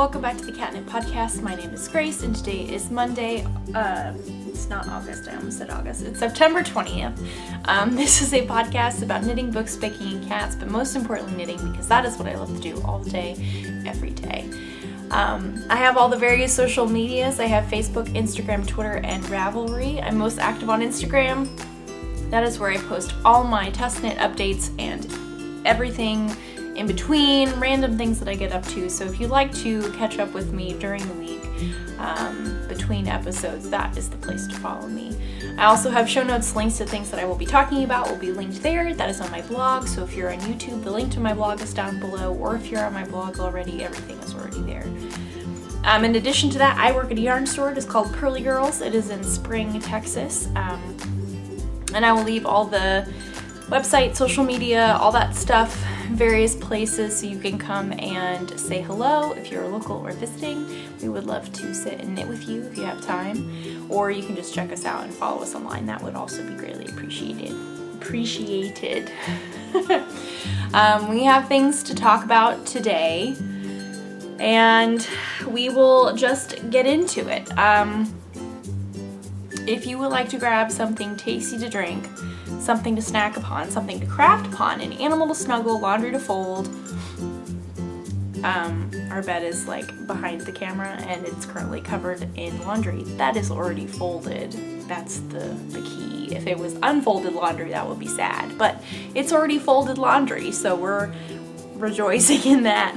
Welcome back to the Catnip Podcast. My name is Grace, and today is Monday. It's not August. I almost said August. It's September 20th. This is a podcast about knitting, books, baking, and cats, but most importantly knitting, because that is what I love to do all day, every day. I have all the various social medias. I have Facebook, Instagram, Twitter, and Ravelry. I'm most active on Instagram. That is where I post all my test knit updates and everything in between, random things that I get up to. So if you'd like to catch up with me during the week, between episodes, that is the place to follow me. I also have show notes, links to things that I will be talking about will be linked there. That is on my blog. So if you're on YouTube, the link to my blog is down below, or if you're on my blog already, everything is already there. In addition to that, I work at a yarn store. It is called Pearly Girls. It is in Spring, Texas. And I will leave all the website, social media, all that stuff, various places, so you can come and say hello if you're local or visiting. We would love to sit and knit with you if you have time, or you can just check us out and follow us online. That would also be greatly appreciated. We have things to talk about today, and we will just get into it. If you would like to grab something tasty to drink, something to snack upon, something to craft upon, an animal to snuggle, laundry to fold. Our bed is like behind the camera and it's currently covered in laundry. That is already folded. That's the key. If it was unfolded laundry, that would be sad, but it's already folded laundry, so we're rejoicing in that.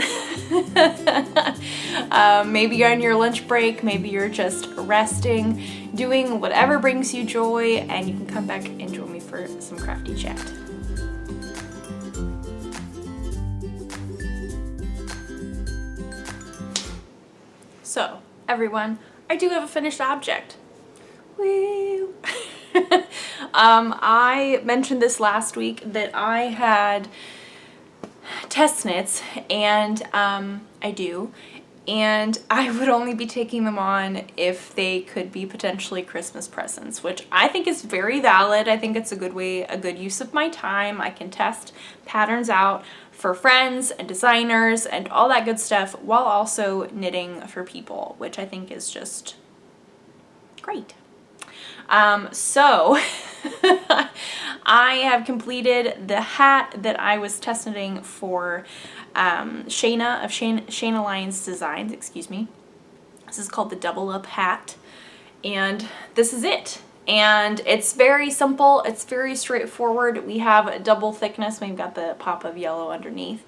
Maybe you're on your lunch break, maybe you're just resting, doing whatever brings you joy, and you can come back and join me for some crafty chat. So, everyone, I do have a finished object. Woo! I mentioned this last week that I had test knits, and I do, and I would only be taking them on if they could be potentially Christmas presents, which I think is very valid. I think it's a good use of my time. I can test patterns out for friends and designers and all that good stuff while also knitting for people, which I think is just great. So I have completed the hat that I was test knitting for Shayna of Shayna Lyons Designs, excuse me. This is called the Double Up Hat, and this is it. And it's very simple, it's very straightforward. We have a double thickness, we've got the pop of yellow underneath.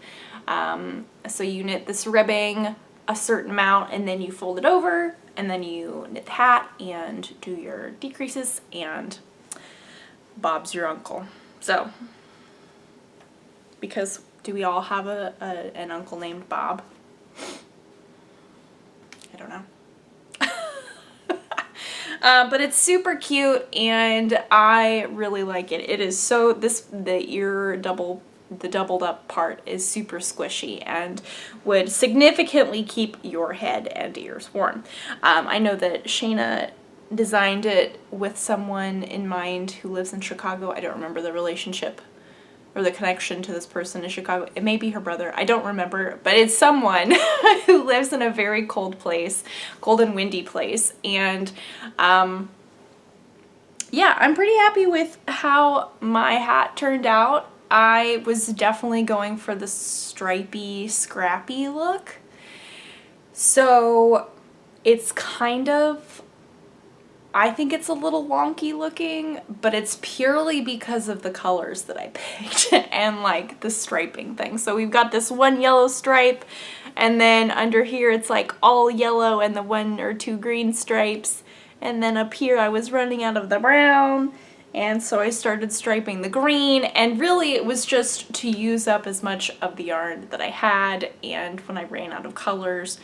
So you knit this ribbing a certain amount, and then you fold it over, and then you knit the hat and do your decreases, and Bob's your uncle. So, because do we all have an uncle named Bob? I don't know. But it's super cute, and I really like it. It is so, the doubled up part is super squishy and would significantly keep your head and ears warm. I know that Shayna designed it with someone in mind who lives in Chicago. I don't remember the relationship or the connection to this person in Chicago. It may be her brother. I don't remember, but it's someone who lives in a very cold and windy place. And yeah, I'm pretty happy with how my hat turned out. I was definitely going for the stripy, scrappy look. So it's kind of, I think it's a little wonky looking, but it's purely because of the colors that I picked and like the striping thing. So we've got this one yellow stripe, and then under here it's like all yellow and the 1 or 2 green stripes. And then up here I was running out of the brown, and so I started striping the green, and really it was just to use up as much of the yarn that I had, and when I ran out of colors,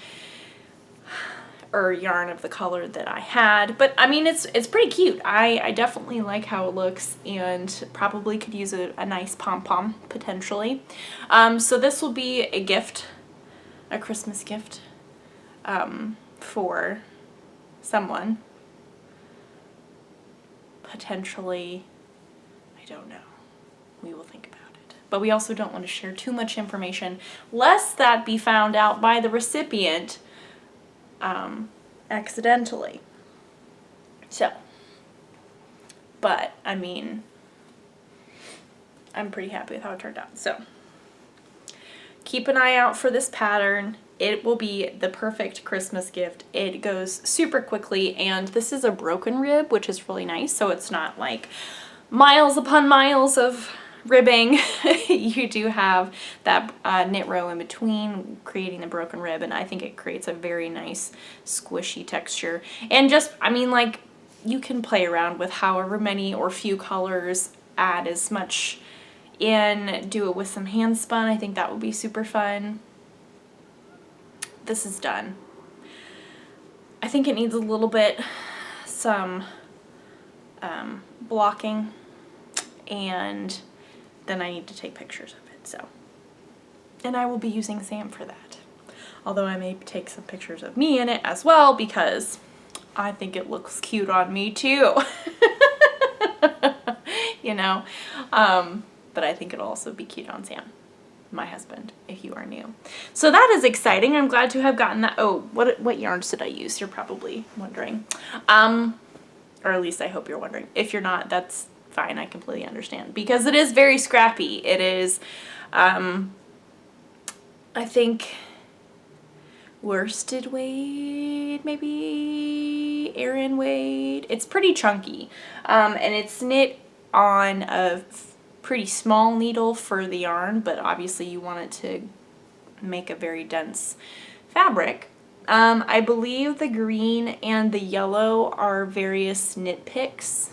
or yarn of the color that I had. But I mean, it's pretty cute. I definitely like how it looks, and probably could use a nice pom-pom potentially. So this will be a gift, a Christmas gift, for someone. Potentially, I don't know. We will think about it. But we also don't want to share too much information, lest that be found out by the recipient accidentally. So, but I mean, I'm pretty happy with how it turned out. So keep an eye out for this pattern. It will be the perfect Christmas gift. It goes super quickly, and this is a broken rib, which is really nice. So it's not like miles upon miles of ribbing. You do have that knit row in between, creating the broken rib, and I think it creates a very nice squishy texture. And just, I mean, like, you can play around with however many or few colors, add as much in, do it with some hand spun. I think that would be super fun. This is done. I think it needs a little bit, some blocking, and then I need to take pictures of it. So, and I will be using Sam for that. Although I may take some pictures of me in it as well, because I think it looks cute on me too. You know, but I think it'll also be cute on Sam, my husband, if you are new. So that is exciting. I'm glad to have gotten that. Oh, what yarns did I use? You're probably wondering. Or at least I hope you're wondering. If you're not, that's fine. I completely understand, because it is very scrappy. It is, I think, worsted weight, maybe Aran weight. It's pretty chunky, and it's knit on a pretty small needle for the yarn, but obviously you want it to make a very dense fabric. I believe the green and the yellow are various knit picks.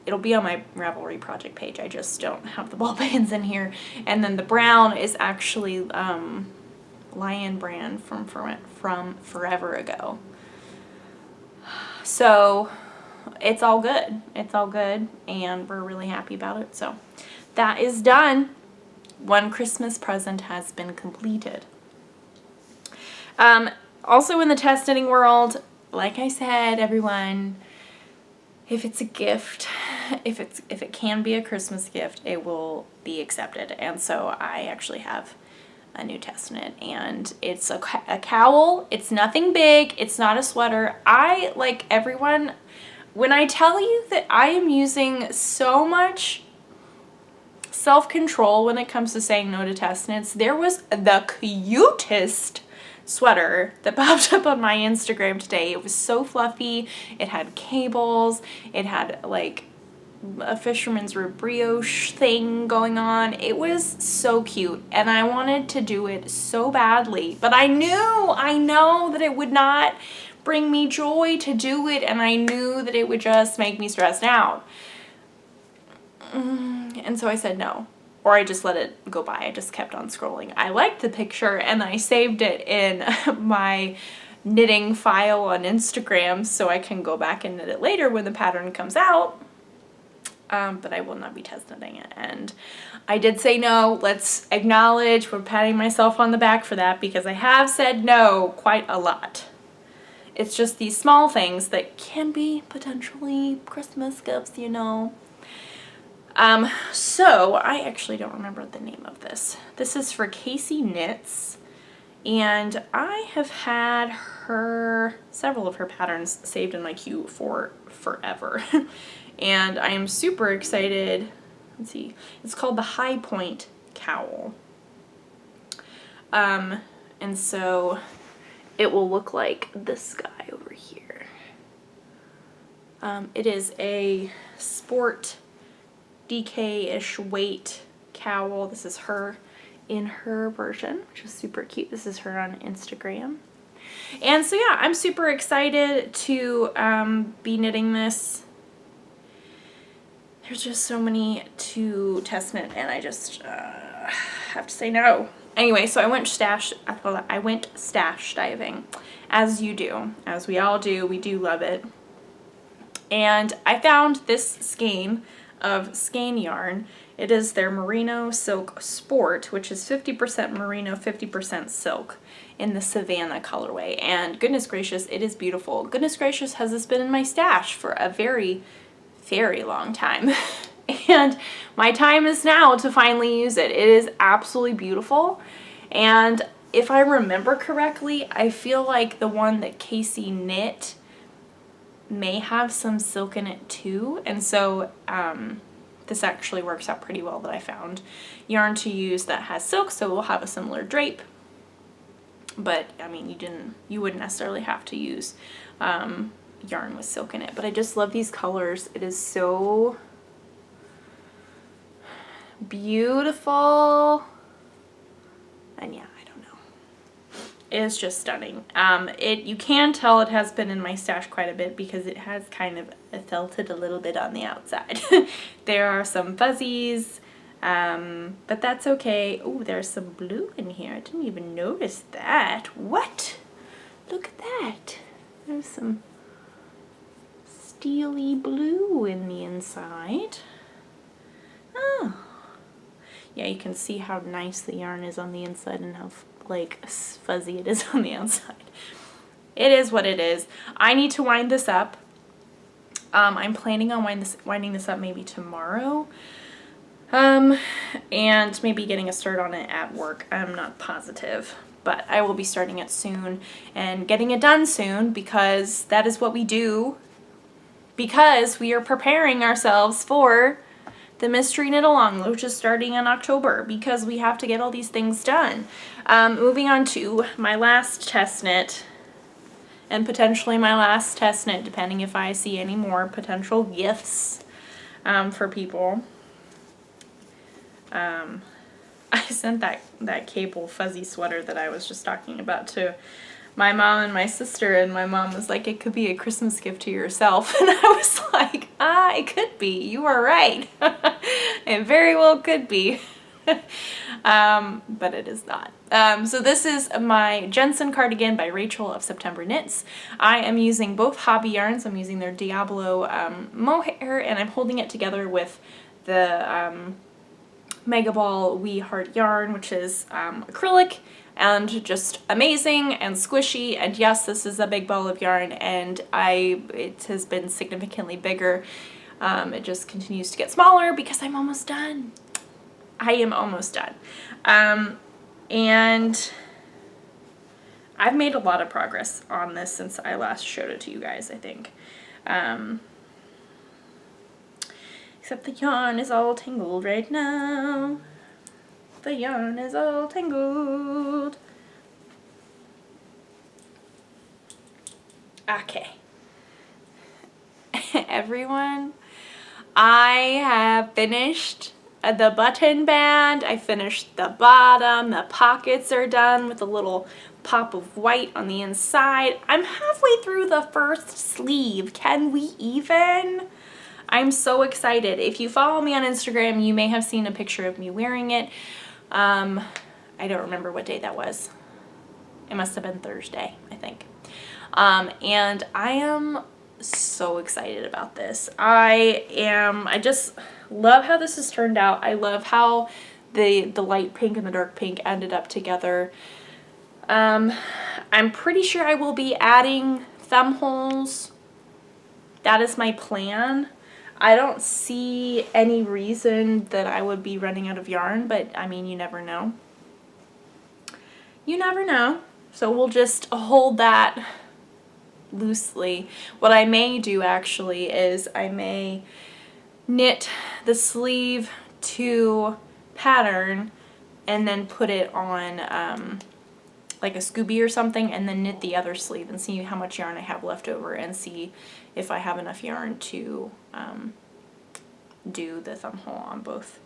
It'll be on my Ravelry project page. I just don't have the ball pens in here. And then the brown is actually Lion brand from forever ago. So it's all good. It's all good, and we're really happy about it. So that is done. One Christmas present has been completed. Also in the test knitting world, like I said, everyone, if it's a gift, if it can be a Christmas gift, it will be accepted. And so I actually have a new test knit, and it's a cowl. It's nothing big. It's not a sweater. I, like everyone, when I tell you that I am using so much self-control when it comes to saying no to test knits, there was the cutest sweater that popped up on my Instagram today. It was so fluffy. It had cables. It had like a fisherman's rib brioche thing going on. It was so cute, and I wanted to do it so badly, but I know that it would not bring me joy to do it, and I knew that it would just make me stressed out. And so I said no, or I just let it go by. I just kept on scrolling. I liked the picture, and I saved it in my knitting file on Instagram so I can go back and knit it later when the pattern comes out. But I will not be test knitting it. And I did say no. Let's acknowledge, we're patting myself on the back for that, because I have said no quite a lot. It's just these small things that can be potentially Christmas gifts, you know. So I actually don't remember the name of this. This is for Casey Knits, and I have had several of her patterns saved in my queue for forever. And I am super excited. Let's see. It's called the High Point Cowl. And so it will look like this guy over here. It is a sport DK-ish weight cowl. This is her in her version, which is super cute. This is her on Instagram. And so yeah, I'm super excited to be knitting this. There's just so many to test knit, and I just have to say no. Anyway, so I went stash diving, as you do, as we all do. We do love it. And I found this skein of skein yarn. It is their Merino Silk Sport, which is 50% merino, 50% silk in the Savannah colorway. And goodness gracious, it is beautiful. Goodness gracious, has this been in my stash for a very, very long time. And my time is now to finally use it. It is absolutely beautiful. And if I remember correctly, I feel like the one that Casey knit may have some silk in it too, and so this actually works out pretty well that I found yarn to use that has silk, so we'll have a similar drape. But I mean, you wouldn't necessarily have to use yarn with silk in it. But I just love these colors. It is so beautiful, and yeah, I don't know, it is just stunning. You can tell it has been in my stash quite a bit because it has kind of felted a little bit on the outside. There are some fuzzies, but that's okay. Oh, there's some blue in here. I didn't even notice that. What? Look at that. There's some steely blue in the inside. Oh. Yeah, you can see how nice the yarn is on the inside and how like fuzzy it is on the outside. It is what it is. I need to wind this up. I'm planning on winding this up maybe tomorrow. And maybe getting a start on it at work. I'm not positive, but I will be starting it soon and getting it done soon because that is what we do, because we are preparing ourselves for the Mystery Knit Along, which is starting in October, because we have to get all these things done. Moving on to my last test knit, and potentially my last test knit, depending if I see any more potential gifts for people. I sent that cable fuzzy sweater that I was just talking about to my mom and my sister, and my mom was like, it could be a Christmas gift to yourself. And I was like, it could be. You are right. It very well could be. But it is not. So this is my Jensen cardigan by Rachel of September Knits. I am using both hobby yarns. I'm using their Diablo mohair, and I'm holding it together with the Mega Ball Wee Heart yarn, which is acrylic and just amazing and squishy. And yes, this is a big ball of yarn, and it has been significantly bigger. It just continues to get smaller because I'm almost done. I am almost done. And I've made a lot of progress on this since I last showed it to you guys, I think. Except the yarn is all tangled right now. The yarn is all tangled. Okay. Everyone, I have finished the button band. I finished the bottom. The pockets are done with a little pop of white on the inside. I'm halfway through the first sleeve. Can we even? I'm so excited. If you follow me on Instagram, you may have seen a picture of me wearing it. I don't remember what day that was. It must have been Thursday, I think. And I am so excited about this. I just love how this has turned out. I love how the light pink and the dark pink ended up together. I'm pretty sure I will be adding thumb holes. That is my plan. I don't see any reason that I would be running out of yarn, but I mean, you never know. You never know. So we'll just hold that loosely. What I may do actually is I may knit the sleeve to pattern and then put it on like a Scooby or something, and then knit the other sleeve and see how much yarn I have left over and see if I have enough yarn to do the thumb hole on both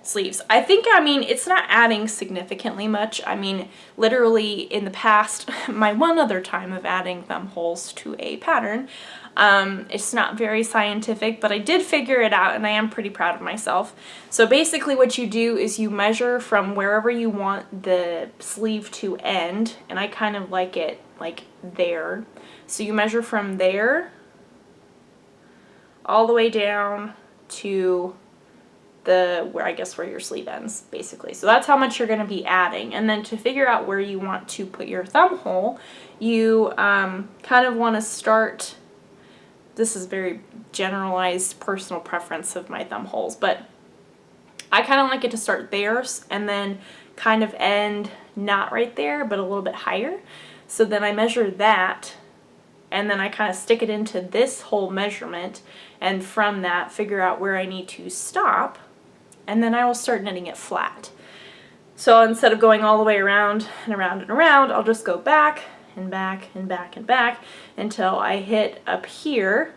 sleeves. I think, I mean, it's not adding significantly much. I mean, literally in the past, my one other time of adding thumb holes to a pattern, it's not very scientific, but I did figure it out and I am pretty proud of myself. So basically what you do is you measure from wherever you want the sleeve to end, and I kind of like it like there. So you measure from there all the way down to where your sleeve ends, basically. So that's how much you're going to be adding. And then to figure out where you want to put your thumb hole, you kind of want to start, this is very generalized personal preference of my thumb holes, but I kind of like it to start there and then kind of end not right there, but a little bit higher. So then I measure that, and then I kind of stick it into this whole measurement, and from that figure out where I need to stop, and then I will start knitting it flat. So instead of going all the way around and around and around, I'll just go back and back and back and back until I hit up here,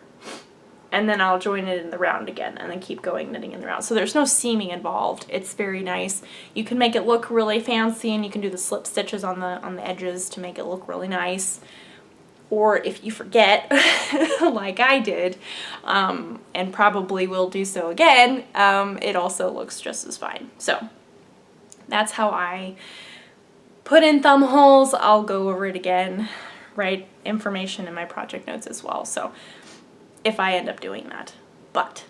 and then I'll join it in the round again and then keep going knitting in the round. So there's no seaming involved. It's very nice. You can make it look really fancy, and you can do the slip stitches on the edges to make it look really nice. Or if you forget, like I did, and probably will do so again, it also looks just as fine. So that's how I put in thumb holes. I'll go over it again, write information in my project notes as well. So if I end up doing that, but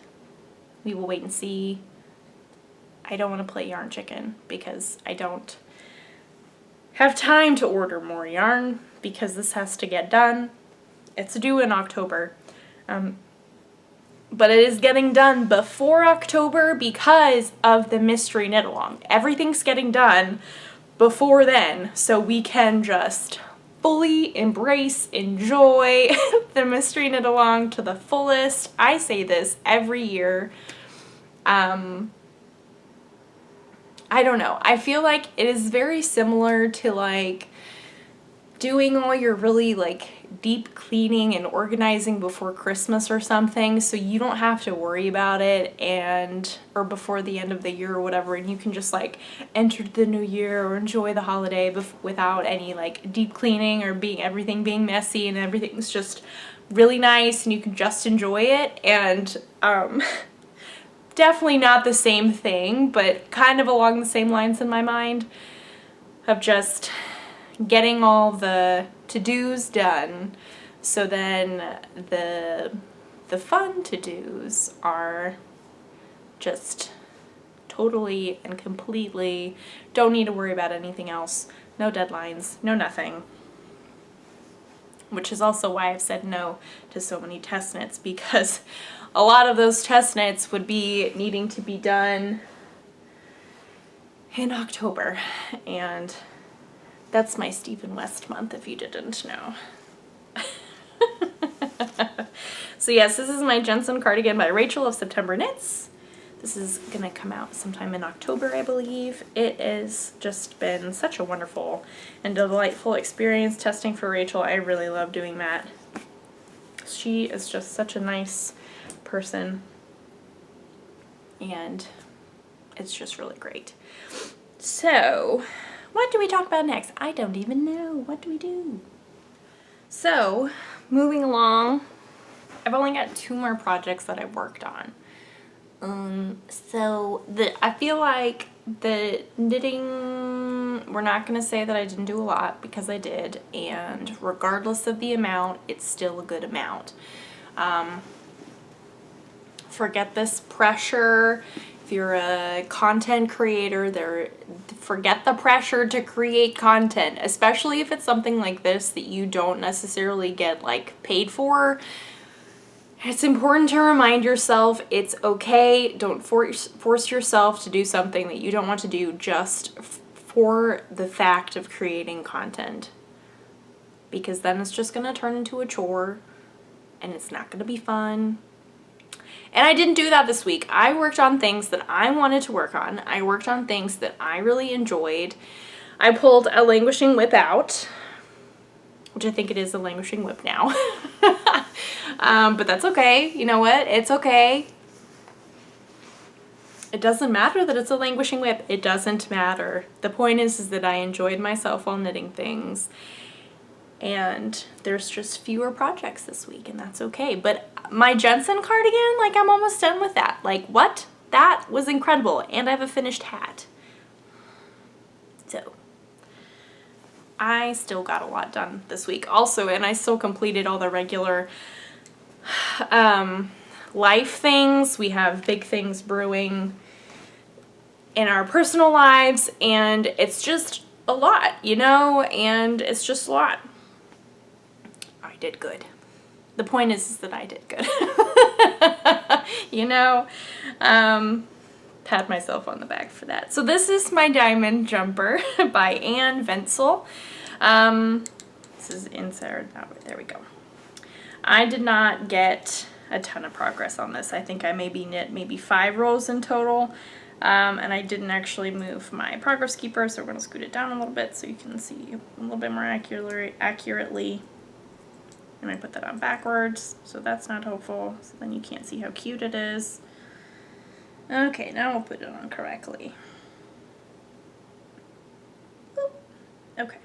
we will wait and see. I don't want to play yarn chicken because I don't have time to order more yarn because this has to get done. It's due in October. But it is getting done before October because of the mystery knit along. Everything's getting done before then, so we can just fully embrace, enjoy the mystery knit along to the fullest. I say this every year. I don't know. I feel like it is very similar to like doing all your really like deep cleaning and organizing before Christmas or something, so you don't have to worry about it, and or before the end of the year or whatever, and you can just like enter the new year or enjoy the holiday without any like deep cleaning or everything being messy, and everything's just really nice and you can just enjoy it. And definitely not the same thing, but kind of along the same lines in my mind of just getting all the to-dos done, so then the fun to-dos are just totally and completely don't need to worry about anything else. No deadlines, no nothing. Which is also why I've said no to so many test knits, because a lot of those test knits would be needing to be done in October, and that's my Stephen West month, if you didn't know. So yes, this is my Jensen cardigan by Rachel of September Knits. This is gonna come out sometime in October, I believe. It has just been such a wonderful and delightful experience testing for Rachel. I really love doing that. She is just such a nice person, and it's just really great. So what do we talk about next? I don't even know. What do we do? So, moving along, I've only got 2 more projects that I've worked on. I feel like the knitting, we're not going to say that I didn't do a lot, because I did, and regardless of the amount, it's still a good amount. Forget this pressure. If you're a content creator, forget the pressure to create content, especially if it's something like this that you don't necessarily get like paid for. It's important to remind yourself it's okay. Don't force yourself to do something that you don't want to do just for the fact of creating content, because then it's just going to turn into a chore and it's not going to be fun. And I didn't do that this week. I worked on things that I wanted to work on. I worked on things that I really enjoyed. I pulled a languishing whip out, which I think it is a languishing whip now. But that's okay. You know what? It's okay. It doesn't matter that it's a languishing whip. It doesn't matter. The point is that I enjoyed myself while knitting things. And there's just fewer projects this week, and that's okay. But my Jensen cardigan, like, I'm almost done with that. Like, what? That was incredible. And I have a finished hat. So I still got a lot done this week also, and I still completed all the regular life things. We have big things brewing in our personal lives, and it's just a lot, you know, and it's just a lot. I did good. The point is that I did good. You know, pat myself on the back for that. So this is my diamond jumper by Anne Wenzel. This is inside. Oh, there we go. I did not get a ton of progress on this. I think I maybe knit 5 rows in total. And I didn't actually move my progress keeper, so we're going to scoot it down a little bit so you can see a little bit more accurately. And I put that on backwards, so that's not helpful. So then you can't see how cute it is. Okay, now we'll put it on correctly. Oop. Okay.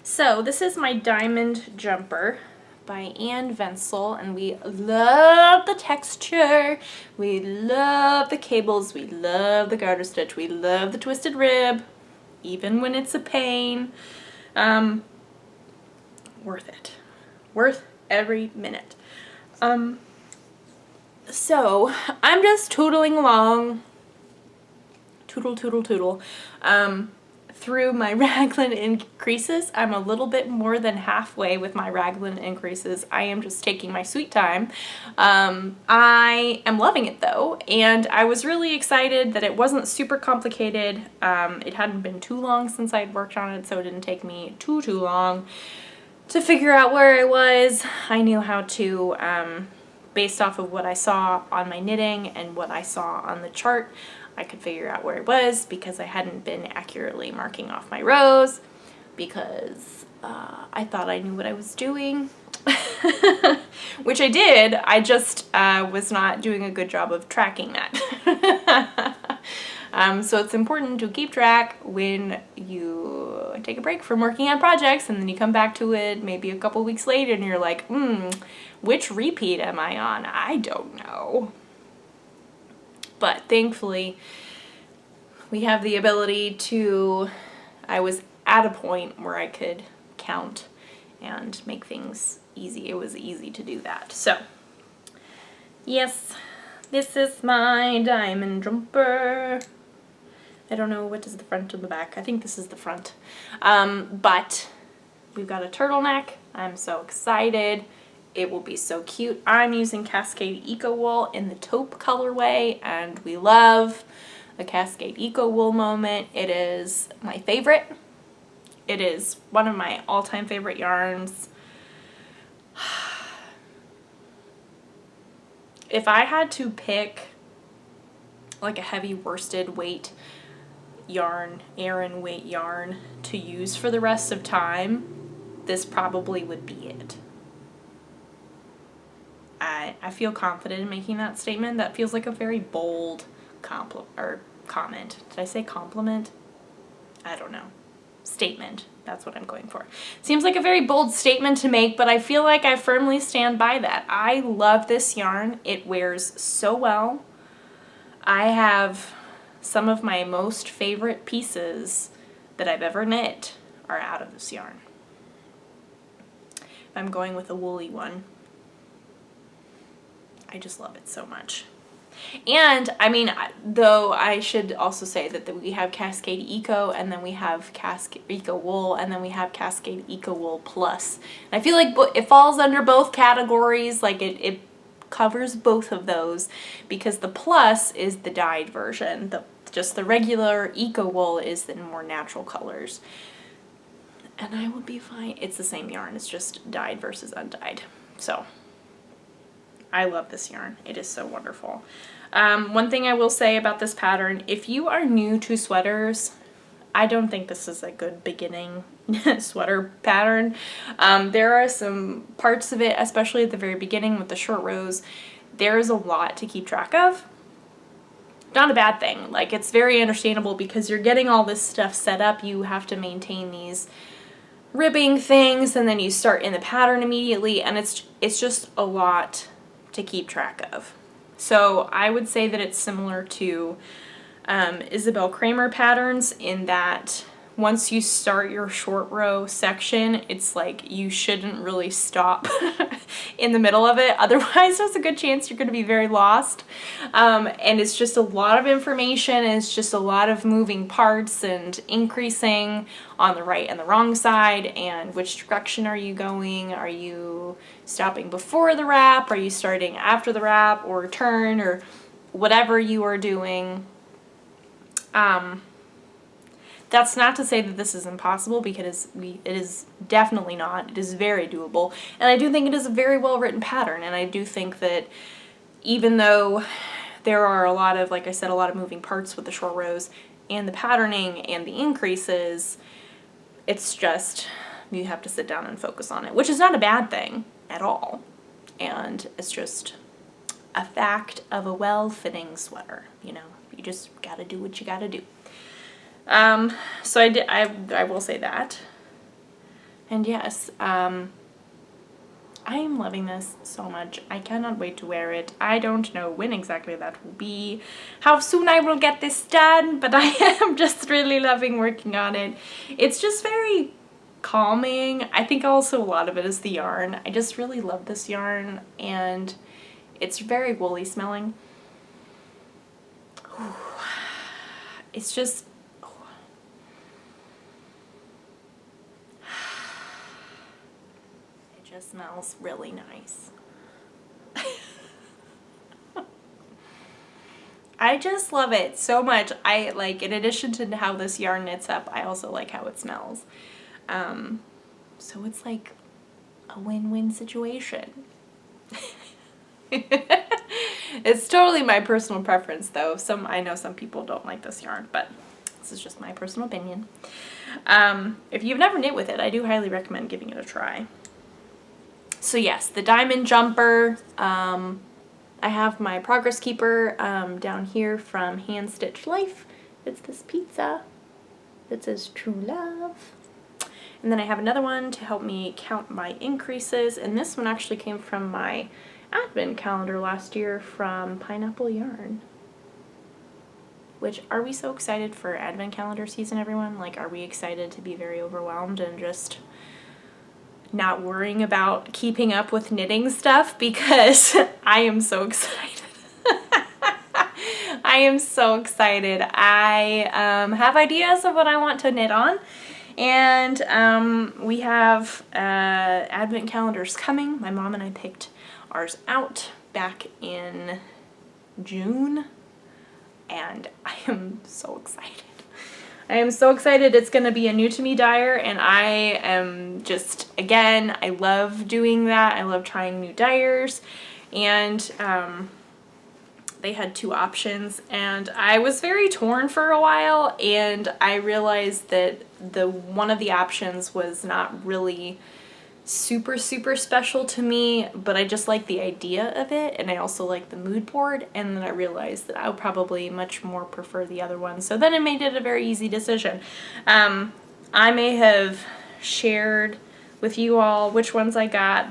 So this is my diamond jumper by Anne Wenzel, and we love the texture, we love the cables, we love the garter stitch, we love the twisted rib, even when it's a pain. Worth it. Worth every minute. So I'm just tootling along, tootle, tootle, tootle, through my raglan increases. I'm a little bit more than halfway with my raglan increases. I am just taking my sweet time. I am loving it though, and I was really excited that it wasn't super complicated. It hadn't been too long since I'd worked on it, so it didn't take me too long to figure out where I was. I knew how to, based off of what I saw on my knitting and what I saw on the chart, I could figure out where it was because I hadn't been accurately marking off my rows because I thought I knew what I was doing, which I did. I just was not doing a good job of tracking that. So it's important to keep track when you take a break from working on projects and then you come back to it maybe a couple weeks later and you're like, which repeat am I on? I don't know. But thankfully, we have the ability to, I was at a point where I could count and make things easy. It was easy to do that. So, yes, this is my diamond jumper. I don't know what is the front or the back. I think this is the front. But we've got a turtleneck. I'm so excited. It will be so cute. I'm using Cascade Eco Wool in the taupe colorway, and we love the Cascade Eco Wool moment. It is my favorite. It is one of my all-time favorite yarns. If I had to pick like a heavy worsted weight yarn, Aran weight yarn to use for the rest of time, this probably would be it. I feel confident in making that statement. That feels like a very bold comment. Did I say compliment? I don't know. Statement. That's what I'm going for. Seems like a very bold statement to make, but I feel like I firmly stand by that. I love this yarn. It wears so well. I have some of my most favorite pieces that I've ever knit are out of this yarn. I'm going with a woolly one. I just love it so much. And I mean, though I should also say that we have Cascade Eco, and then we have Cascade Eco Wool, and then we have Cascade Eco Wool Plus. And I feel like it falls under both categories, like it covers both of those, because the Plus is the dyed version. Just the regular Eco Wool is the more natural colors. And I will be fine. It's the same yarn, it's just dyed versus undyed. So I love this yarn. It is so wonderful. One thing I will say about this pattern, if you are new to sweaters, I don't think this is a good beginning sweater pattern. There are some parts of it, especially at the very beginning with the short rows, there is a lot to keep track of. Not a bad thing. Like, it's very understandable because you're getting all this stuff set up. You have to maintain these ribbing things, and then you start in the pattern immediately, and it's just a lot to keep track of. So I would say that it's similar to Isabel Kramer patterns in that once you start your short row section, it's like you shouldn't really stop in the middle of it. Otherwise, there's a good chance you're going to be very lost. And it's just a lot of information, and it's just a lot of moving parts and increasing on the right and the wrong side, and which direction are you going? Are you stopping before the wrap? Are you starting after the wrap or turn? Or whatever you are doing, that's not to say that this is impossible, because it is definitely not. It is very doable. And I do think it is a very well written pattern. And I do think that even though there are a lot of, like I said, a lot of moving parts with the short rows and the patterning and the increases, it's just, you have to sit down and focus on it, which is not a bad thing at all. And it's just a fact of a well-fitting sweater, you know. You just gotta do what you gotta do. So I will say that. And yes, I am loving this so much. I cannot wait to wear it. I don't know when exactly that will be, how soon I will get this done, but I am just really loving working on it. It's just very calming. I think also a lot of it is the yarn. I just really love this yarn, and it's very woolly smelling. It's just, it just smells really nice. I just love it so much. I like, in addition to how this yarn knits up, I also like how it smells. So it's like a win-win situation. It's totally my personal preference, though. I know some people don't like this yarn, but this is just my personal opinion. If you've never knit with it, I do highly recommend giving it a try. So yes, the diamond jumper. I have my progress keeper down here from Hand Stitched Life. It's this pizza that says True Love. And then I have another one to help me count my increases, and this one actually came from my advent calendar last year from Pineapple Yarn. Which, are we so excited for advent calendar season, everyone? Like, are we excited to be very overwhelmed and just not worrying about keeping up with knitting stuff? Because I am so excited. I am so excited. I have ideas of what I want to knit on. And we have advent calendars coming. My mom and I picked ours out back in June, and I am so excited. I am so excited. It's going to be a new to me dyer, and I am just, again, I love doing that. I love trying new dyers, and they had two options, and I was very torn for a while, and I realized that one of the options was not really super special to me, but I just like the idea of it, and I also like the mood board, and then I realized that I would probably much more prefer the other one, so then it made it a very easy decision. I may have shared with you all which ones I got,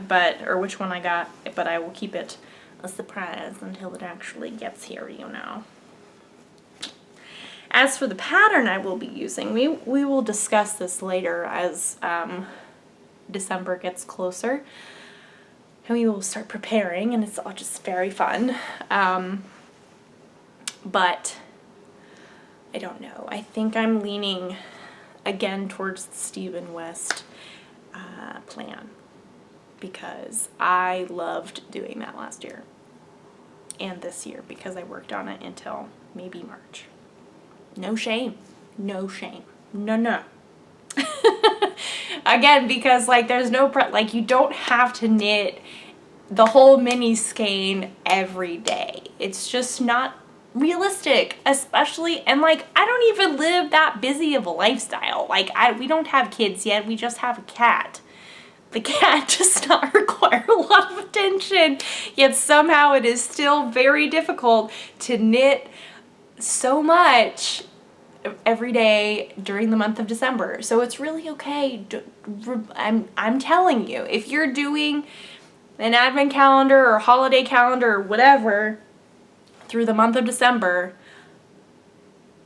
or which one I got, but I will keep it a surprise until it actually gets here, you know. As for the pattern I will be using, we will discuss this later as December gets closer, and we will start preparing, and it's all just very fun. But I don't know. I think I'm leaning again towards the Stephen West plan, because I loved doing that last year and this year, because I worked on it until maybe March. No shame. No shame. No. Again, because like there's no like you don't have to knit the whole mini skein every day. It's just not realistic, especially, and like I don't even live that busy of a lifestyle. Like we don't have kids yet. We just have a cat. The cat does not require a lot of attention, yet somehow it is still very difficult to knit so much every day during the month of December. So it's really okay. I'm telling you, if you're doing an advent calendar or holiday calendar or whatever through the month of December,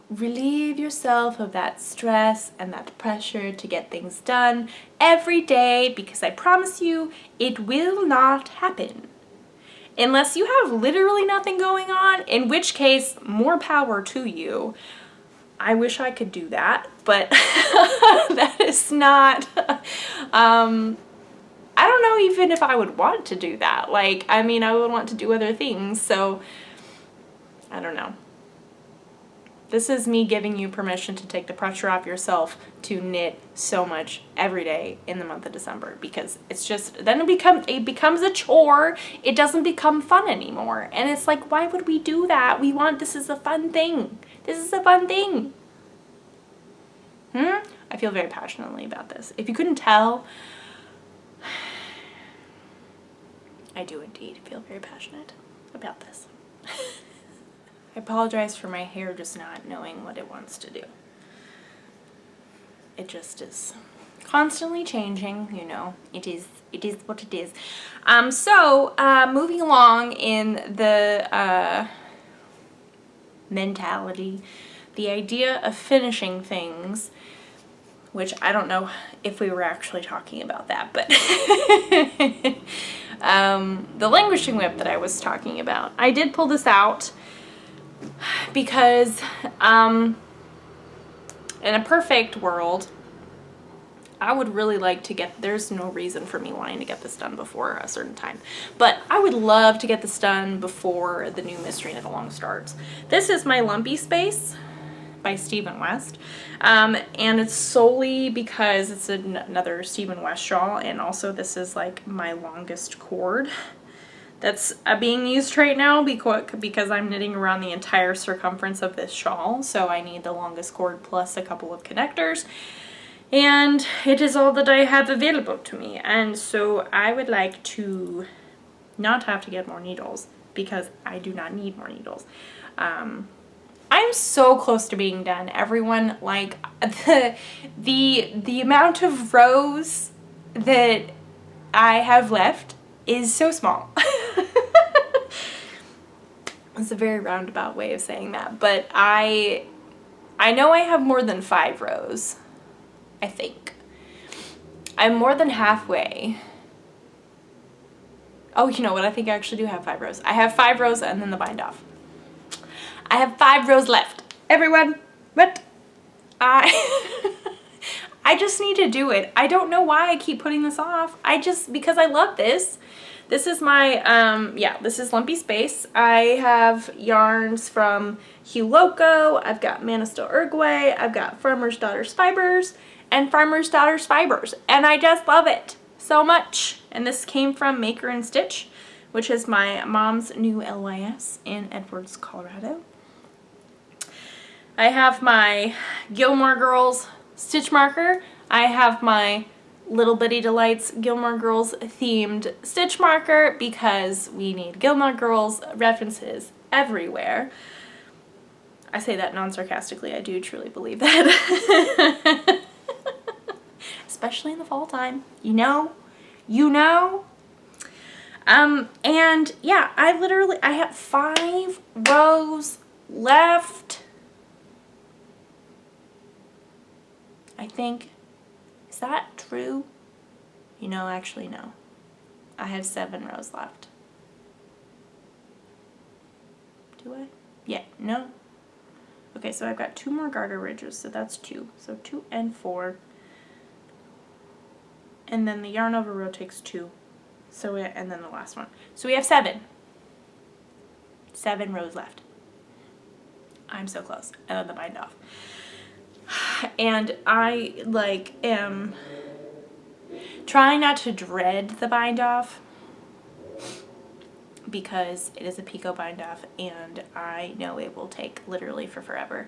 relieve yourself of that stress and that pressure to get things done every day, because I promise you it will not happen. Unless you have literally nothing going on, in which case more power to you. I wish I could do that, but that is not, I don't know even if I would want to do that. Like, I mean, I would want to do other things, so I don't know. This is me giving you permission to take the pressure off yourself to knit so much every day in the month of December, because it's just, then it becomes a chore. It doesn't become fun anymore. And it's like, why would we do that? This is a fun thing. This is a fun thing. I feel very passionately about this. If you couldn't tell, I do indeed feel very passionate about this. I apologize for my hair just not knowing what it wants to do. It just is constantly changing, you know. It is what it is. Moving along in the mentality, the idea of finishing things, which I don't know if we were actually talking about that, but the languishing whip that I was talking about, I did pull this out because in a perfect world, I would really like to there's no reason for me wanting to get this done before a certain time, but I would love to get this done before the new Mystery Knit Along starts. This is my Lumpy Space by Stephen West, and it's solely because it's another Stephen West shawl, and also this is like my longest cord that's being used right now because I'm knitting around the entire circumference of this shawl, so I need the longest cord plus a couple of connectors, and it is all that I have available to me. And so I would like to not have to get more needles, because I do not need more needles. I'm so close to being done, everyone. Like, the amount of rows that I have left is so small. It's a very roundabout way of saying that, but I know I have more than 5 rows, I think. I'm more than halfway. Oh, you know what? I think I actually do have 5 rows. I have 5 rows and then the bind off. I have 5 rows left. Everyone, what? I just need to do it. I don't know why I keep putting this off. Because I love this. This is my, this is Lumpy Space. I have yarns from Hugh Loco. I've got Manistel Uruguay. I've got Farmer's Daughter's Fibers and Farmer's Daughter's Fibers. And I just love it so much. And this came from Maker and Stitch, which is my mom's new LYS in Edwards, Colorado. I have my Gilmore Girls stitch marker. I have my Little Bitty Delights Gilmore Girls themed stitch marker, because we need Gilmore Girls references everywhere. I say that non-sarcastically. I do truly believe that. Especially in the fall time. You know? And yeah, I have 5 rows left. I think. Is that true? You know, actually no. I have 7 rows left. Do I? Yeah, no. Okay, so I've got 2 more garter ridges, so that's 2. So 2 and 4. And then the yarn over row takes 2. So and then the last one. So we have 7. 7 rows left. I'm so close. And then the bind off. And I am trying not to dread the bind off, because it is a picot bind off and I know it will take literally forever.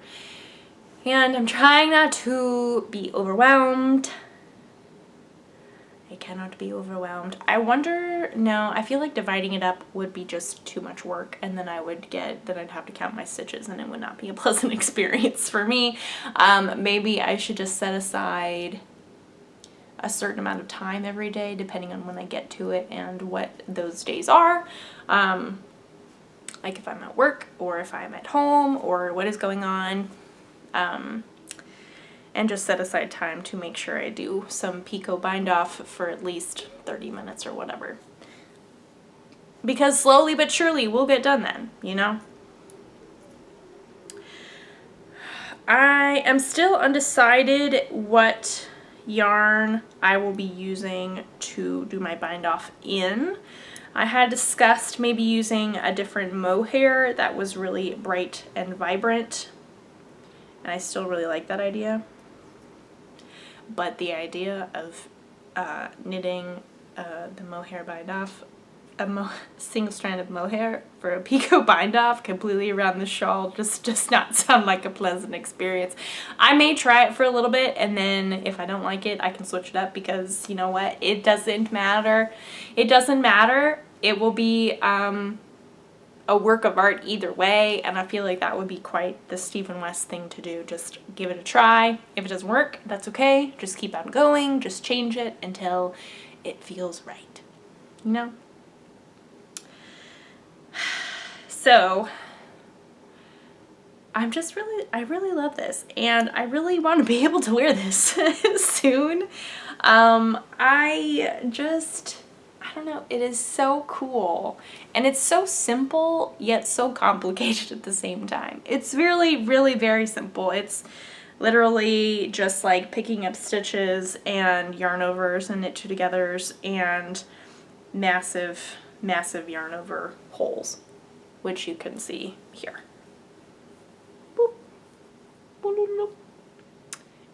And I'm trying not to be overwhelmed. I cannot be overwhelmed. I feel like dividing it up would be just too much work, and then I'd have to count my stitches and it would not be a pleasant experience for me. Maybe I should just set aside a certain amount of time every day, depending on when I get to it and what those days are. Like if I'm at work or if I'm at home or what is going on. And just set aside time to make sure I do some picot bind off for at least 30 minutes or whatever. Because slowly but surely we'll get done then, you know? I am still undecided what yarn I will be using to do my bind off in. I had discussed maybe using a different mohair that was really bright and vibrant, and I still really like that idea. But the idea of knitting the mohair bind off, a single strand of mohair for a picot bind off completely around the shawl just does not sound like a pleasant experience. I may try it for a little bit, and then if I don't like it, I can switch it up, because you know what? It doesn't matter. It doesn't matter. It will be a work of art either way, and I feel like that would be quite the Stephen West thing to do. Just give it a try. If it doesn't work, that's okay. Just keep on going. Just change it until it feels right. You know? So I really love this, and I really want to be able to wear this soon. I don't know, it is so cool, and it's so simple yet so complicated at the same time. It's really, really very simple. It's literally just like picking up stitches and yarn overs and knit two togethers and massive, massive yarn over holes, which you can see here. Boop. Boop, boop, boop.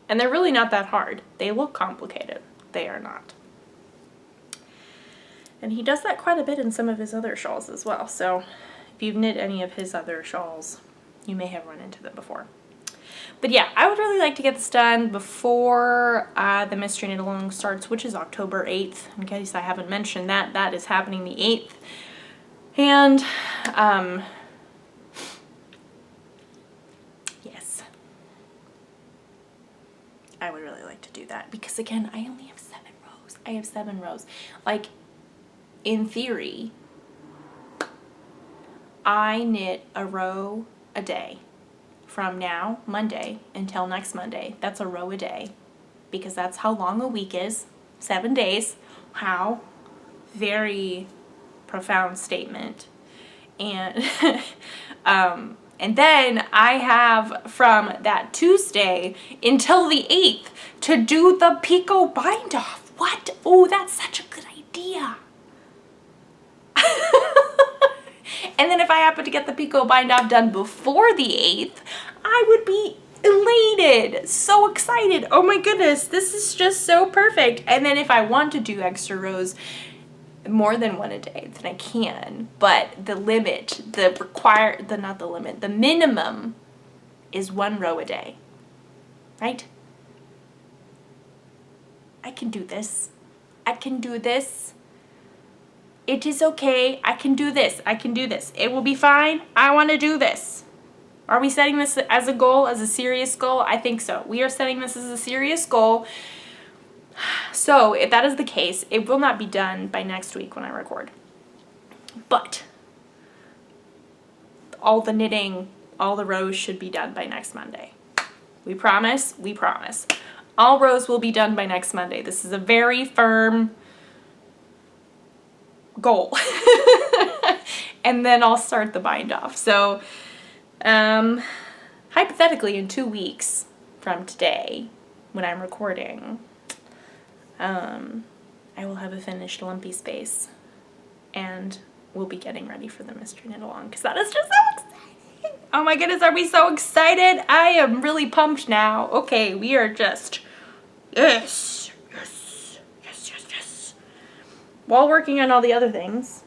And they're really not that hard. They look complicated. They are not. And he does that quite a bit in some of his other shawls as well. So if you've knit any of his other shawls, you may have run into them before. But yeah, I would really like to get this done before the Mystery Knit Along starts, which is October 8th. In case I haven't mentioned that, that is happening the 8th. And, yes, I would really like to do that, because again, I only have 7 rows. I have 7 rows. Like, in theory, I knit a row a day from now, Monday, until next Monday. That's a row a day, because that's how long a week is. 7 days. How very profound statement. And and then I have from that Tuesday until the 8th to do the picot bind off. What? Oh, that's such a good idea. And then if I happen to get the picot bind off done before the 8th, I would be elated, so excited. Oh my goodness, this is just so perfect. And then if I want to do extra rows, more than one a day, then I can. But the limit, the minimum is 1 row a day, right? I can do this. I can do this. It is okay. I can do this. I can do this. It will be fine. I want to do this. Are we setting this as a goal, as a serious goal? I think so. We are setting this as a serious goal. So if that is the case, it will not be done by next week when I record. But all the knitting, all the rows should be done by next Monday. We promise? We promise. All rows will be done by next Monday. This is a very firm goal. And then I'll start the bind off. So hypothetically, in 2 weeks from today, when I'm recording, I will have a finished Lumpy Space, and we'll be getting ready for the Mystery Knit Along, because that is just so exciting. Oh my goodness, are we so excited? I am really pumped now. Okay, we are just, yes, yes, yes, yes, yes. While working on all the other things,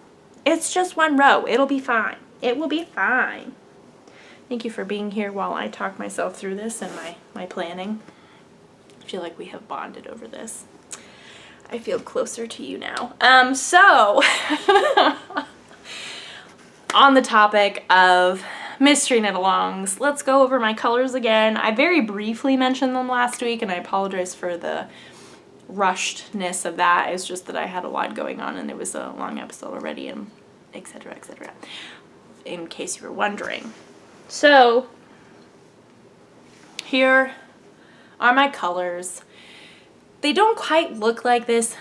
it's just 1 row. It'll be fine. It will be fine. Thank you for being here while I talk myself through this and my planning. I feel like we have bonded over this. I feel closer to you now. So, on the topic of Mystery Knit Alongs, let's go over my colors again. I very briefly mentioned them last week, and I apologize for the rushedness of that. It's just that I had a lot going on, and it was a long episode already, and etc., etc., in case you were wondering. So, here are my colors. They don't quite look like this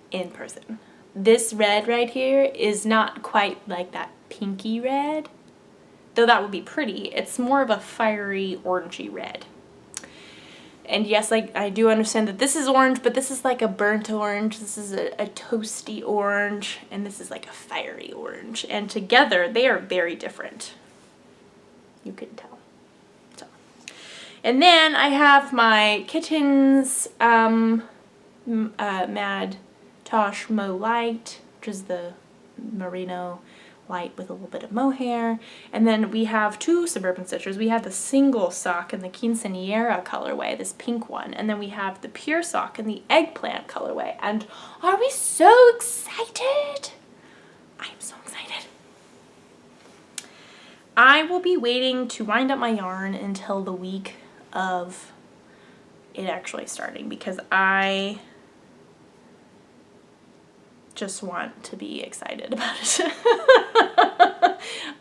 in person. This red right here is not quite like that pinky red, though that would be pretty. It's more of a fiery orangey red. And yes, I do understand that this is orange, but this is like a burnt orange. This is a toasty orange, and this is like a fiery orange. And together, they are very different. You can tell. So. And then I have my Kittens Mad Tosh Mo Light, which is the merino light with a little bit of mohair. And then we have two Suburban Stitchers. We have the single sock in the Quinceañera colorway, this pink one. And then we have the pure sock in the eggplant colorway. And are we so excited? I am so excited. I will be waiting to wind up my yarn until the week of it actually starting, because I just want to be excited about it.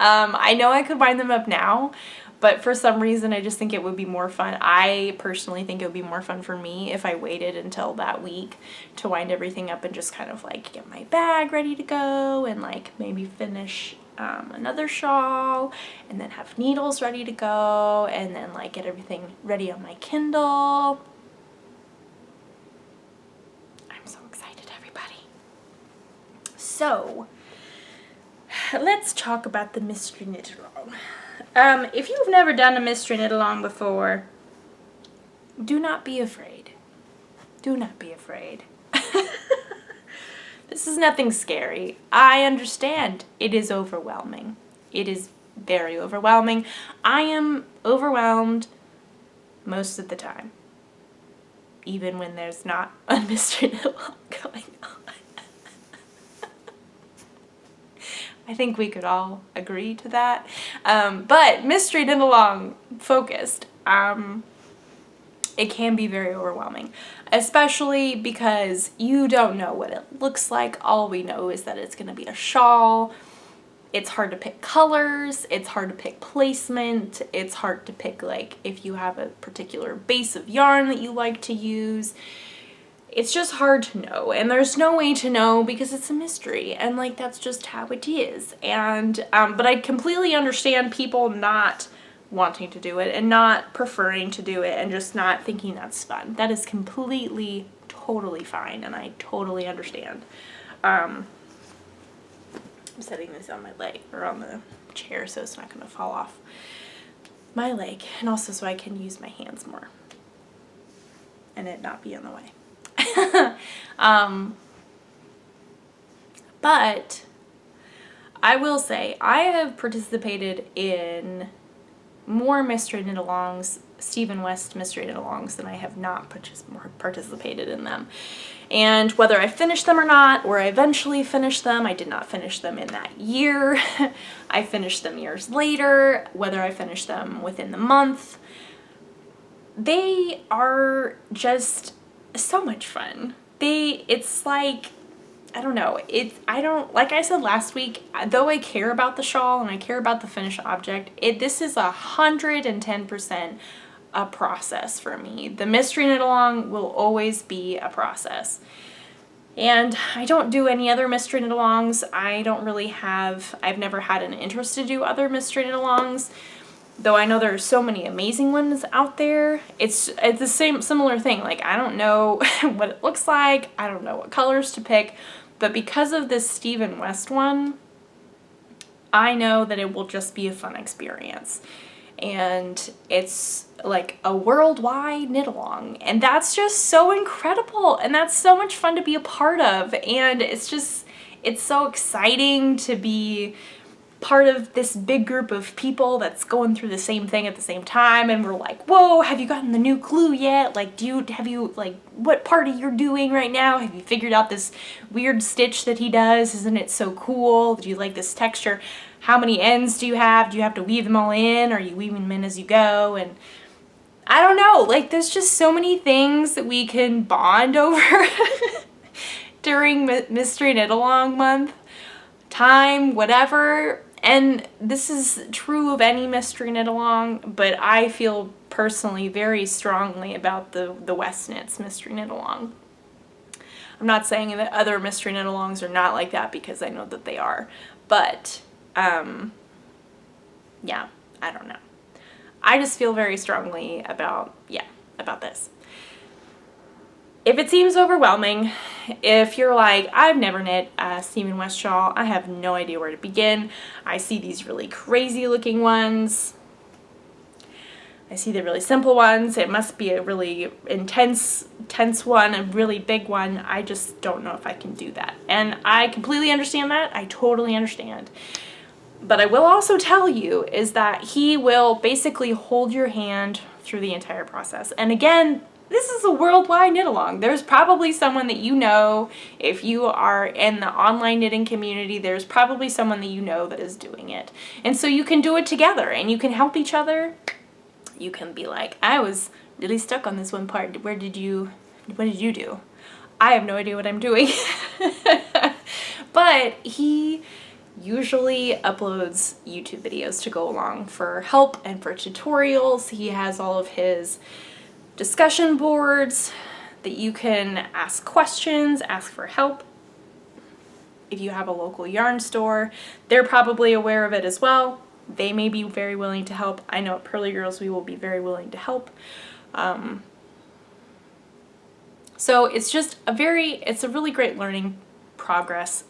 I know I could wind them up now, but for some reason I just think it would be more fun. I personally think it would be more fun for me if I waited until that week to wind everything up and just kind of like get my bag ready to go and like maybe finish another shawl and then have needles ready to go and then like get everything ready on my Kindle. I'm so excited, everybody. So let's talk about the mystery knit along. If you've never done a mystery knit along before, do not be afraid. Do not be afraid. This is nothing scary. I understand it is overwhelming. It is very overwhelming. I am overwhelmed most of the time, even when there's not a mystery knit along going on. I think we could all agree to that. But mystery knit along focused, it can be very overwhelming, especially because you don't know what it looks like. All we know is that it's going to be a shawl. It's hard to pick colors. It's hard to pick placement. It's hard to pick like if you have a particular base of yarn that you like to use. It's just hard to know, and there's no way to know because it's a mystery, and like that's just how it is. And but I completely understand people not wanting to do it and not preferring to do it and just not thinking that's fun. That is completely, totally fine, and I totally understand. I'm setting this on my leg or on the chair so it's not going to fall off my leg, and also so I can use my hands more and it not be in the way. But I will say I have participated in more mystery knit alongs, Stephen West mystery knit alongs, than I have not participated in them. And whether I finished them or not, or I eventually finished them, I did not finish them in that year. I finished them years later, whether I finished them within the month. They are just so much fun. It's like, I don't know, like I said last week, though I care about the shawl and I care about the finished object, this is 110% a process for me. The mystery knit along will always be a process. And I don't do any other mystery knit alongs. I've never had an interest to do other mystery knit alongs. Though I know there are so many amazing ones out there, it's the similar thing. Like, I don't know what it looks like, I don't know what colors to pick, but because of this Stephen West one, I know that it will just be a fun experience. And it's like a worldwide knit along, and that's just so incredible, and that's so much fun to be a part of, and it's so exciting to be part of this big group of people that's going through the same thing at the same time, and we're like, whoa, have you gotten the new clue yet? Like, what part are you doing right now? Have you figured out this weird stitch that he does? Isn't it so cool? Do you like this texture? How many ends do you have? Do you have to weave them all in? Or are you weaving them in as you go? And I don't know, like, there's just so many things that we can bond over during Mystery Knit Along month, time, whatever. And this is true of any mystery knit along, but I feel personally very strongly about the West Knits mystery knit along. I'm not saying that other mystery knit alongs are not like that, because I know that they are, but yeah, I don't know. I just feel very strongly about this. If it seems overwhelming, if you're like, I've never knit a Stephen West shawl, I have no idea where to begin. I see these really crazy looking ones. I see the really simple ones. It must be a really intense one, a really big one. I just don't know if I can do that. And I completely understand that. I totally understand. But I will also tell you is that he will basically hold your hand through the entire process. And again, this is a worldwide knit along. There's probably someone that you know, if you are in the online knitting community, there's probably someone that you know that is doing it. And so you can do it together and you can help each other. You can be like, I was really stuck on this one part. What did you do? I have no idea what I'm doing. But he usually uploads YouTube videos to go along for help and for tutorials. He has all of his discussion boards that you can ask questions, ask for help. If you have a local yarn store, they're probably aware of it as well. They may be very willing to help. I know at Pearly Girls we will be very willing to help. So it's just it's a really great learning process.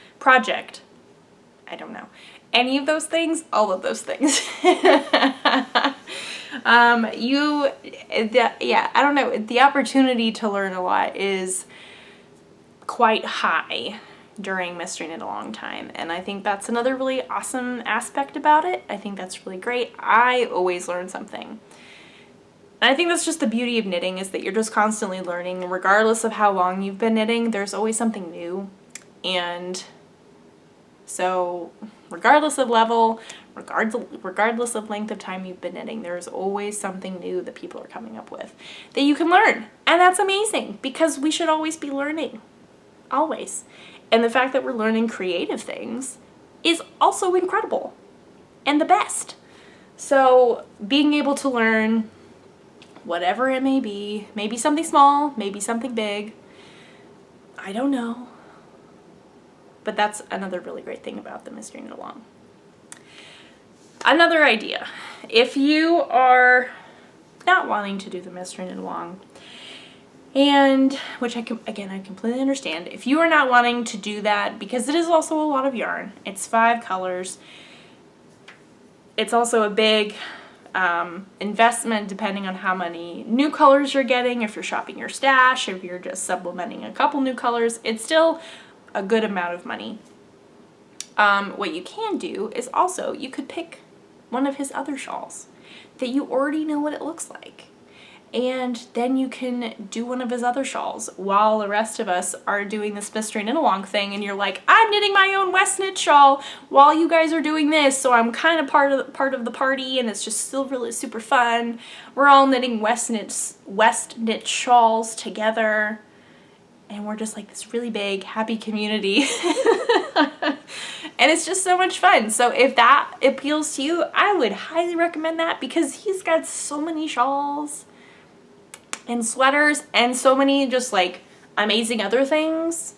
Project. I don't know. Any of those things, all of those things. I don't know. The opportunity to learn a lot is quite high during Mystery Knit Along time, and I think that's another really awesome aspect about it. I think that's really great. I always learn something. And I think that's just the beauty of knitting, is that you're just constantly learning. Regardless of how long you've been knitting, there's always something new. And so regardless of level, regardless of length of time you've been knitting, there's always something new that people are coming up with that you can learn. And that's amazing, because we should always be learning. Always. And the fact that we're learning creative things is also incredible and the best. So being able to learn whatever it may be, maybe something small, maybe something big, I don't know. But that's another really great thing about the Mystery Knit Along. Another idea, if you are not wanting to do the Mystery Knit Along, and which I completely understand, if you are not wanting to do that, because it is also a lot of yarn, it's 5 colors, it's also a big investment depending on how many new colors you're getting, if you're shopping your stash, if you're just supplementing a couple new colors, it's still a good amount of money. What you can do is also, you could pick one of his other shawls that you already know what it looks like. And then you can do one of his other shawls while the rest of us are doing this Mystery Knit Along thing, and you're like, I'm knitting my own West Knit shawl while you guys are doing this, so I'm kind of part of the party, and it's just still really super fun. We're all knitting West Knit shawls together, and we're just like this really big, happy community. And it's just so much fun. So if that appeals to you, I would highly recommend that, because he's got so many shawls and sweaters and so many just like amazing other things.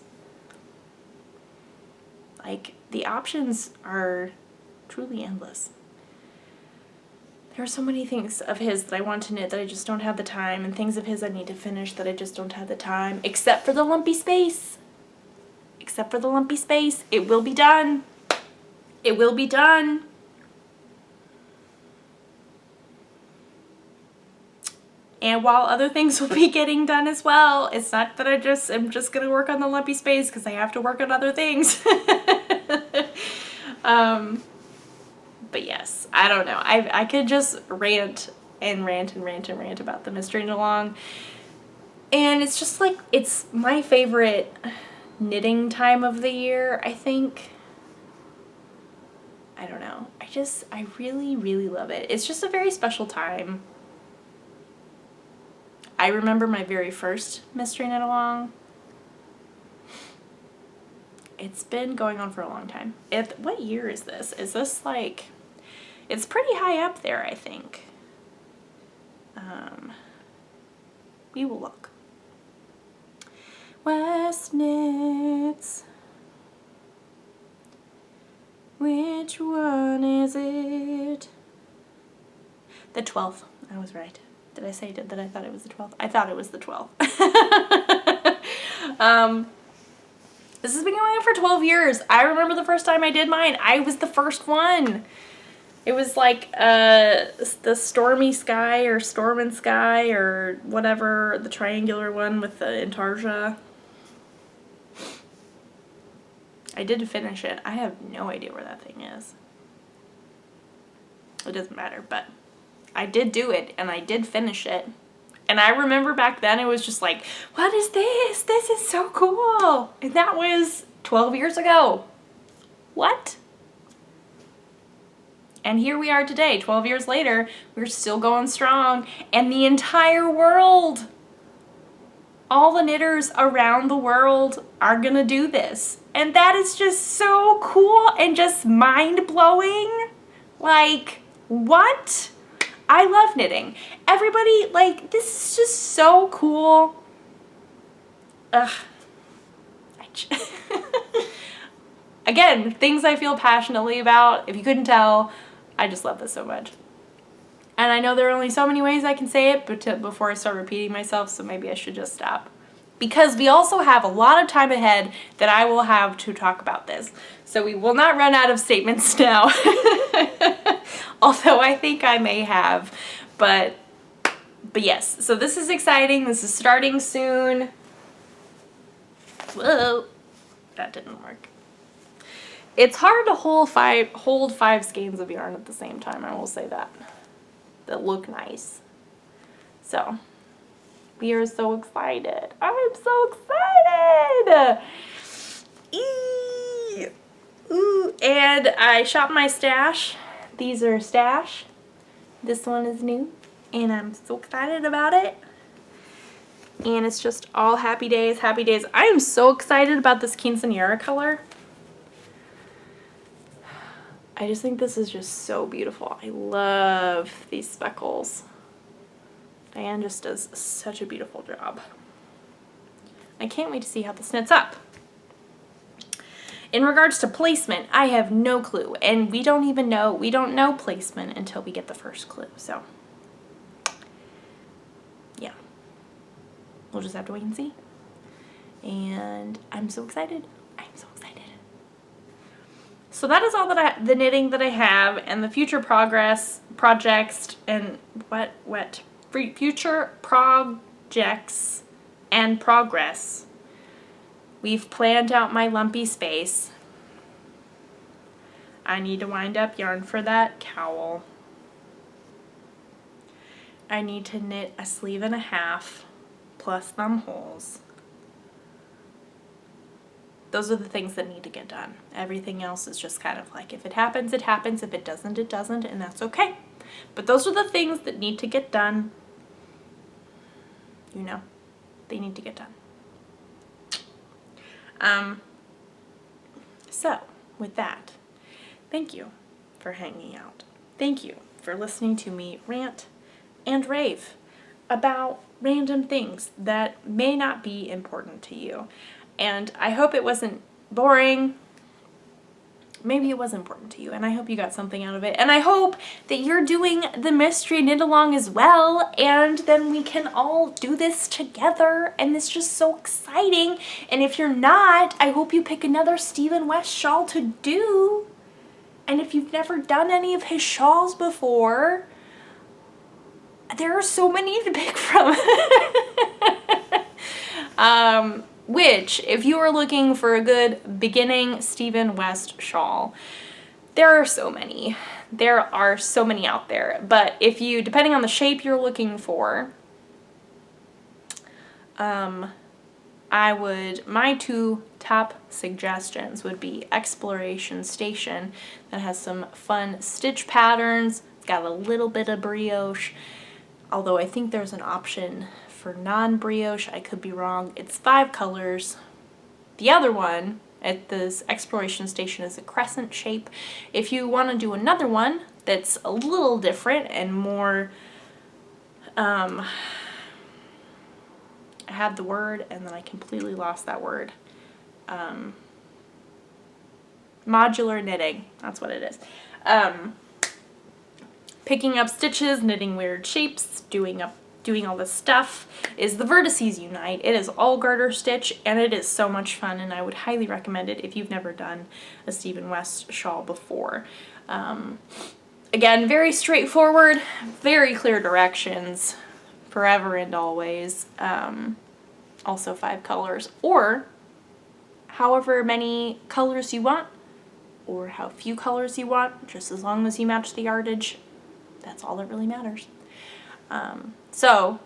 Like, the options are truly endless. There are so many things of his that I want to knit that I just don't have the time, and things of his I need to finish that I just don't have the time, except for the Lumpy Space. Except for the Lumpy Space. It will be done. It will be done. And while other things will be getting done as well, it's not that I'm just gonna work on the Lumpy Space because I have to work on other things. But yes, I don't know. I could just rant and rant and rant and rant about the Mystery Knit Along. And it's just like, it's my favorite knitting time of the year, I think. I don't know. I really, really love it. It's just a very special time. I remember my very first Mystery Knit Along. It's been going on for a long time. What year is this? Is this like, it's pretty high up there, I think. We will look. West Knits. Which one is it? The 12th. I was right. Did I say that I thought it was the 12th? I thought it was the 12th. This has been going on for 12 years. I remember the first time I did mine. I was the first one. It was like the Stormy Sky or Storm and Sky or whatever, the triangular one with the intarsia. I did finish it. I have no idea where that thing is. It doesn't matter, but I did do it and I did finish it. And I remember back then it was just like, what is this? This is so cool. And that was 12 years ago. What? And here we are today, 12 years later, we're still going strong. And the entire world, all the knitters around the world are gonna do this. And that is just so cool and just mind-blowing. Like, what? I love knitting. Everybody, like, this is just so cool. Ugh. Again, things I feel passionately about. If you couldn't tell, I just love this so much. And I know there are only so many ways I can say it before I start repeating myself, so maybe I should just stop. Because we also have a lot of time ahead that I will have to talk about this. So we will not run out of statements now. Although I think I may have. But yes, so this is exciting. This is starting soon. Whoa, that didn't work. It's hard to hold five skeins of yarn at the same time, I will say that. That look nice. So, we are so excited. I'm so excited! Eee! Ooh, and I shopped my stash. These are stash. This one is new, and I'm so excited about it. And it's just all happy days, happy days. I am so excited about this quinceañera color. I just think this is just so beautiful. I love these speckles. Diane just does such a beautiful job. I can't wait to see how this knits up. In regards to placement, I have no clue, and we don't know placement until we get the first clue, so yeah. We'll just have to wait and see. And I'm so excited. I'm so excited. So that is all that the knitting that I have, and the future projects and future projects and progress. We've planned out my Lumpy Space. I need to wind up yarn for that cowl. I need to knit a sleeve and a half plus thumb holes. Those are the things that need to get done. Everything else is just kind of like, if it happens, it happens. If it doesn't, it doesn't, and that's okay. But those are the things that need to get done. You know, they need to get done. So, with that, thank you for hanging out. Thank you for listening to me rant and rave about random things that may not be important to you. And I hope it wasn't boring. Maybe it was important to you, and I hope you got something out of it. And I hope that you're doing the mystery knit along as well, and then we can all do this together, and it's just so exciting. And if you're not, I hope you pick another Stephen West shawl to do. And if you've never done any of his shawls before, there are so many to pick from. Which, if you are looking for a good beginning Stephen West shawl, there are so many. There are so many out there. But if you, depending on the shape you're looking for, my two top suggestions would be Exploration Station, that has some fun stitch patterns. It's got a little bit of brioche, although I think there's an option for non-brioche. I could be wrong. It's 5 colors. The other one at this Exploration Station is a crescent shape. If you want to do another one that's a little different and more, I had the word and then I completely lost that word. Modular knitting, that's what it is. Picking up stitches, knitting weird shapes, doing up doing all this stuff is the Vertices Unite. It is all garter stitch and it is so much fun, and I would highly recommend it if you've never done a Stephen West shawl before. Again, very straightforward, very clear directions, forever and always. Also 5 colors, or however many colors you want, or how few colors you want, just as long as you match the yardage. That's all that really matters. So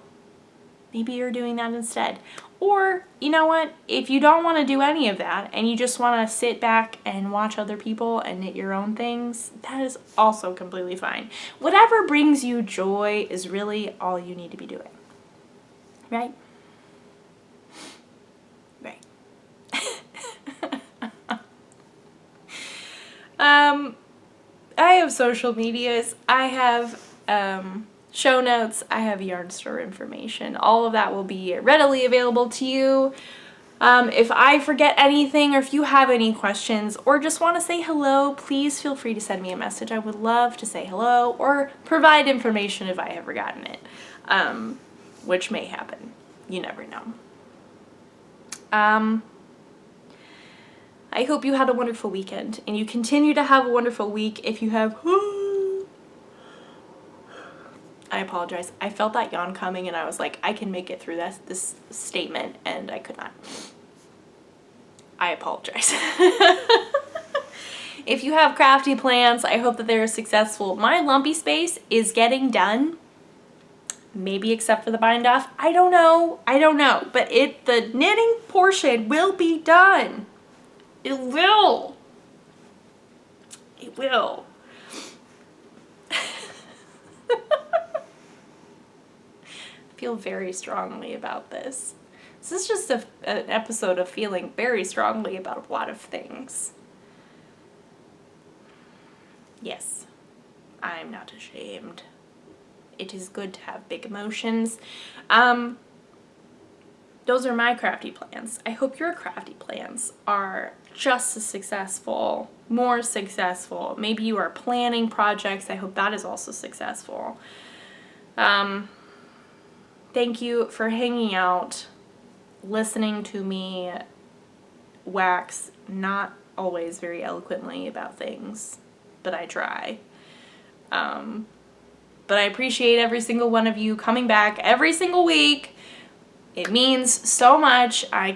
maybe you're doing that instead. Or, you know what, if you don't want to do any of that and you just want to sit back and watch other people and knit your own things, that is also completely fine. Whatever brings you joy is really all you need to be doing. Right? Right. I have social medias, I have show notes, I have yarn store information. All of that will be readily available to you. If I forget anything, or if you have any questions, or just want to say hello, please feel free to send me a message. I would love to say hello or provide information if I have forgotten it, which may happen. You never know. I hope you had a wonderful weekend, and you continue to have a wonderful week. If you have, I apologize. I felt that yawn coming, and I was like, I can make it through this statement, and I could not. I apologize. If you have crafty plans, I hope that they're successful. My Lumpy Space is getting done. Maybe except for the bind off. I don't know. But the knitting portion will be done. It will. It will. I feel very strongly about this. This is just an episode of feeling very strongly about a lot of things. Yes, I'm not ashamed. It is good to have big emotions. Those are my crafty plans. I hope your crafty plans are just as successful, more successful. Maybe you are planning projects. I hope that is also successful. Thank you for hanging out, listening to me wax not always very eloquently about things, but I try. But I appreciate every single one of you coming back every single week. It means so much. I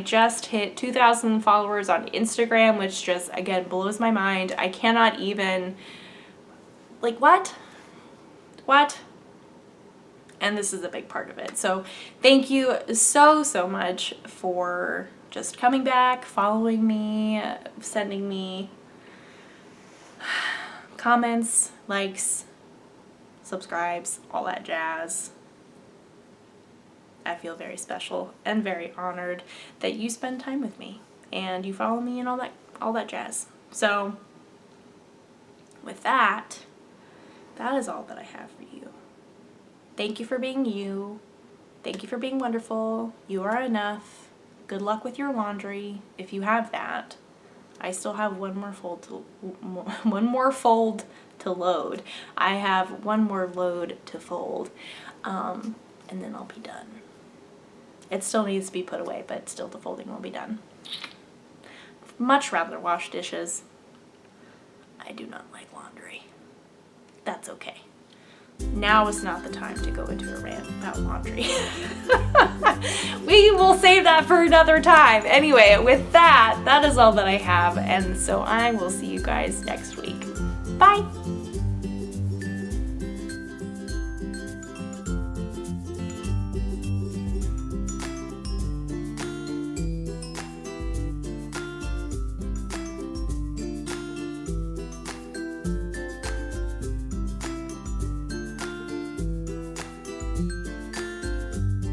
just hit 2,000 followers on Instagram, which just, again, blows my mind. I cannot even, like, what? And this is a big part of it. So thank you so much for just coming back, following me, sending me comments, likes, subscribes, all that jazz. I feel very special and very honored that you spend time with me and you follow me and all that jazz. So with that is all that I have for you. Thank you for being you. Thank you for being wonderful. You are enough. Good luck with your laundry if you have that. I still have one more fold to load. I have one more load to fold, and then I'll be done. It still needs to be put away, but still the folding will be done. Much rather wash dishes. I do not like laundry. That's okay. Now is not the time to go into a rant about laundry. We will save that for another time. Anyway, with that is all that I have, and so I will see you guys next week. Bye!